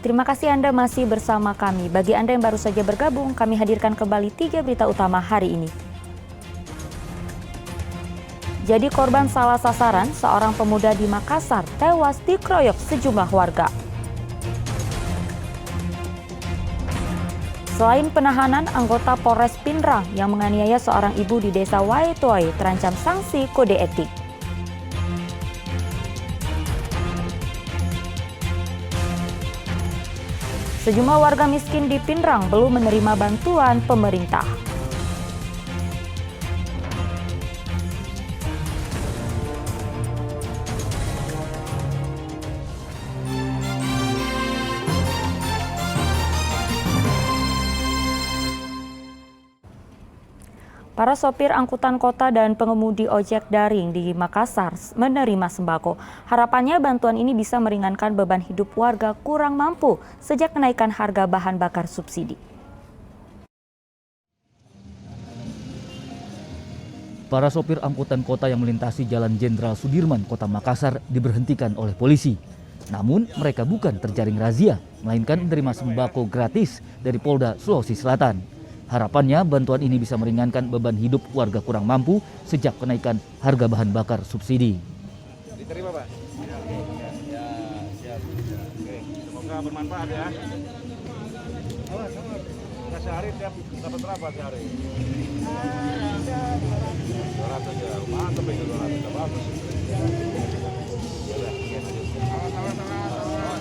Terima kasih Anda masih bersama kami. Bagi Anda yang baru saja bergabung, kami hadirkan kembali 3 berita utama hari ini. Jadi korban salah sasaran, seorang pemuda di Makassar tewas dikeroyok sejumlah warga. Selain penahanan, anggota Polres Pindrang yang menganiaya seorang ibu di desa Waetoy terancam sanksi kode etik. Sejumlah warga miskin di Pindrang belum menerima bantuan pemerintah. Para sopir angkutan kota dan pengemudi ojek daring di Makassar menerima sembako. Harapannya bantuan ini bisa meringankan beban hidup warga kurang mampu sejak kenaikan harga bahan bakar subsidi. Para sopir angkutan kota yang melintasi Jalan Jenderal Sudirman, Kota Makassar diberhentikan oleh polisi. Namun mereka bukan terjaring razia, melainkan menerima sembako gratis dari Polda Sulawesi Selatan. Harapannya bantuan ini bisa meringankan beban hidup warga kurang mampu sejak kenaikan harga bahan bakar subsidi. Diterima, Pak? Ya, siap. Oke, semoga bermanfaat ya. Sehari tiap dapat berapa sehari? 200 ya, mantap itu 200, bagus.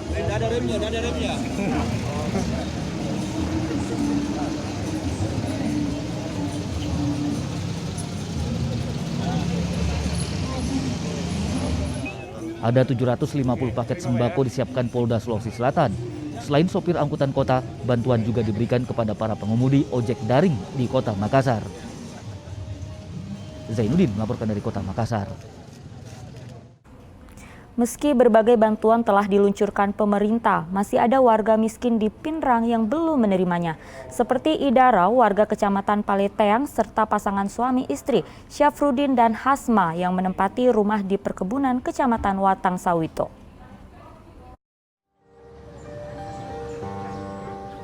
Tidak ada remnya. Ada 750 paket sembako disiapkan Polda Sulawesi Selatan. Selain sopir angkutan kota, bantuan juga diberikan kepada para pengemudi ojek daring di Kota Makassar. Zainuddin melaporkan dari Kota Makassar. Meski berbagai bantuan telah diluncurkan pemerintah, masih ada warga miskin di Pindrang yang belum menerimanya. Seperti Idara, warga Kecamatan Paleteang, serta pasangan suami istri Syafruddin dan Hasma yang menempati rumah di perkebunan Kecamatan Watang Sawito.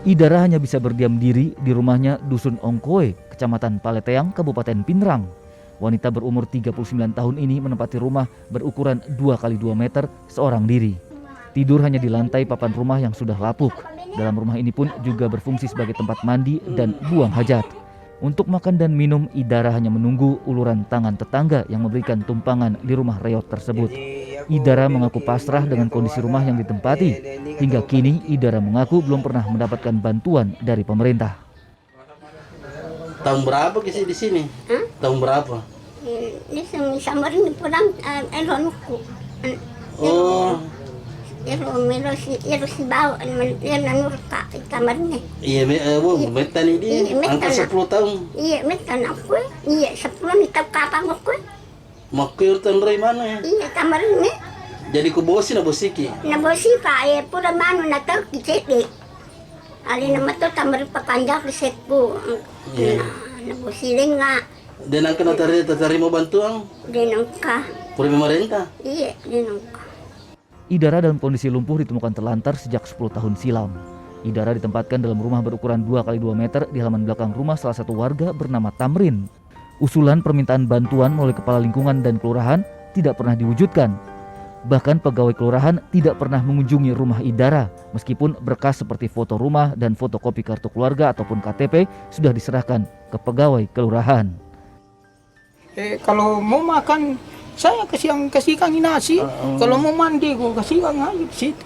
Idara hanya bisa berdiam diri di rumahnya Dusun Ongkoe, Kecamatan Paleteang, Kabupaten Pindrang. Wanita berumur 39 tahun ini menempati rumah berukuran 2x2 meter seorang diri. Tidur hanya di lantai papan rumah yang sudah lapuk. Dalam rumah ini pun juga berfungsi sebagai tempat mandi dan buang hajat. Untuk makan dan minum, Idara hanya menunggu uluran tangan tetangga yang memberikan tumpangan di rumah reot tersebut. Idara mengaku pasrah dengan kondisi rumah yang ditempati. Hingga kini, Idara mengaku belum pernah mendapatkan bantuan dari pemerintah. Tahun berapa di sini? Tahun berapa? Ini samarin pulang elonku. Oh. Ero si bawa nanur ka kamarnya. Iya, metan ini angka 10 tahun. Iya, metan aku. Iya, 10 mitap kapang aku. Makir tanrai mana ya? Iya, kamarnya. Jadi kubosi na bosiki. Na bosi pa pulang mano na tahu kisete. Ali nama to tamar pakanjak risetku. Na bosi nga. Dan angka terima bantuan? Denangka. Dari pemerintah? Iya, denangka. Idara dalam kondisi lumpuh ditemukan terlantar sejak 10 tahun silam. Idara ditempatkan dalam rumah berukuran 2x2 meter di halaman belakang rumah salah satu warga bernama Tamrin. Usulan permintaan bantuan melalui kepala lingkungan dan kelurahan tidak pernah diwujudkan. Bahkan pegawai kelurahan tidak pernah mengunjungi rumah Idara, meskipun berkas seperti foto rumah dan fotokopi kartu keluarga ataupun KTP sudah diserahkan ke pegawai kelurahan. Kalau mau makan, saya kasihkan nasi. Kalau mau mandi, gue kasihkan air di situ.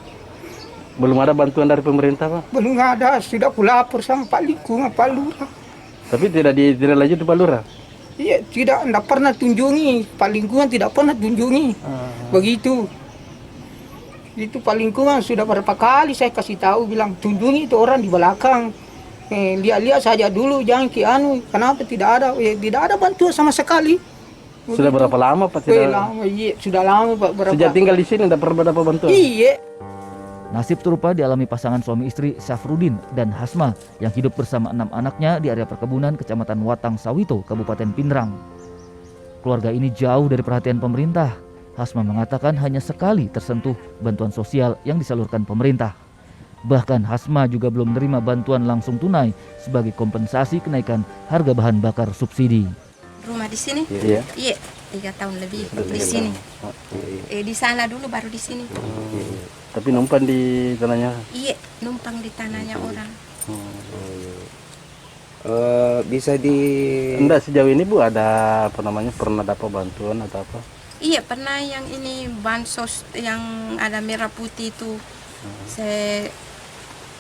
Belum ada bantuan dari pemerintah, Pak? Belum ada, sudah lapor sama Pak Lingkungan, Pak Lurah. Tapi tidak lanjut di Pak Lurah? Iya, tidak pernah tunjungi. Pak Lingkungan tidak pernah tunjungi. Begitu. Itu Pak Lingkungan sudah berapa kali saya kasih tahu, bilang tunjungi itu orang di belakang. Lihat-lihat saja dulu, jangan kenapa tidak ada? Tidak ada bantuan sama sekali. Sudah berapa lama, Pak? Sudah lama, Pak. Sejak tinggal di sini tidak pernah dapat bantuan? Iya. Nasib serupa dialami pasangan suami istri Syafruddin dan Hasma yang hidup bersama 6 anaknya di area perkebunan Kecamatan Watang Sawito, Kabupaten Pindrang. Keluarga ini jauh dari perhatian pemerintah. Hasma mengatakan hanya sekali tersentuh bantuan sosial yang disalurkan pemerintah. Bahkan Hasma juga belum menerima bantuan langsung tunai sebagai kompensasi kenaikan harga bahan bakar subsidi. Rumah di sini? Iya. Iya, 3 tahun lebih Udah di 3 sini. tahun. Oh, iya. Di sana dulu baru di sini. Iya. Tapi numpang di tanahnya. Iya, numpang di tanahnya orang. Bisa di Enggak, sejauh ini Bu ada pernah dapat bantuan atau apa? Iya, pernah yang ini bansos yang ada merah putih itu. Saya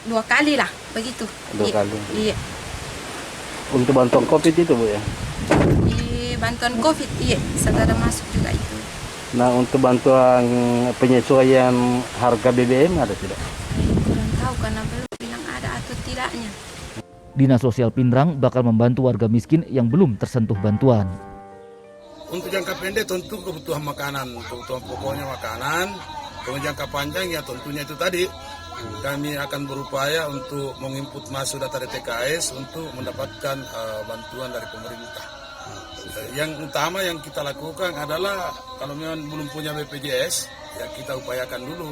2 kali lah begitu. 2 Iya, kali. Iya. Untuk bantuan COVID itu Bu ya. Bantuan COVID, iya, saudara masuk juga itu. Nah, untuk bantuan penyesuaian harga BBM ada tidak? Kurang tahu karena belum bilang ada atau tidaknya. Dinas Sosial Pindrang bakal membantu warga miskin yang belum tersentuh bantuan. Untuk jangka pendek tentu kebutuhan makanan, kebutuhan pokoknya makanan. Kalau jangka panjang ya tentunya itu tadi. Kami akan berupaya untuk menginput masuk data DTKS untuk mendapatkan bantuan dari pemerintah. Yang utama yang kita lakukan adalah kalau memang belum punya BPJS, ya kita upayakan dulu.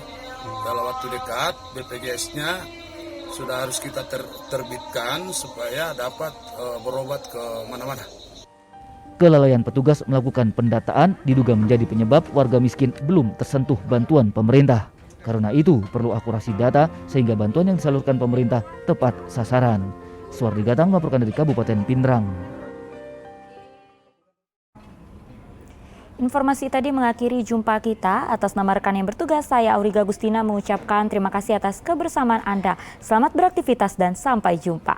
Dalam waktu dekat BPJS-nya sudah harus kita terbitkan supaya dapat berobat ke mana-mana. Kelalaian petugas melakukan pendataan diduga menjadi penyebab warga miskin belum tersentuh bantuan pemerintah. Karena itu perlu akurasi data sehingga bantuan yang disalurkan pemerintah tepat sasaran. Suardi Gatang melaporkan dari Kabupaten Pindrang. Informasi tadi mengakhiri jumpa kita. Atas nama rekan yang bertugas, saya Auriga Agustina mengucapkan terima kasih atas kebersamaan Anda. Selamat beraktivitas dan sampai jumpa.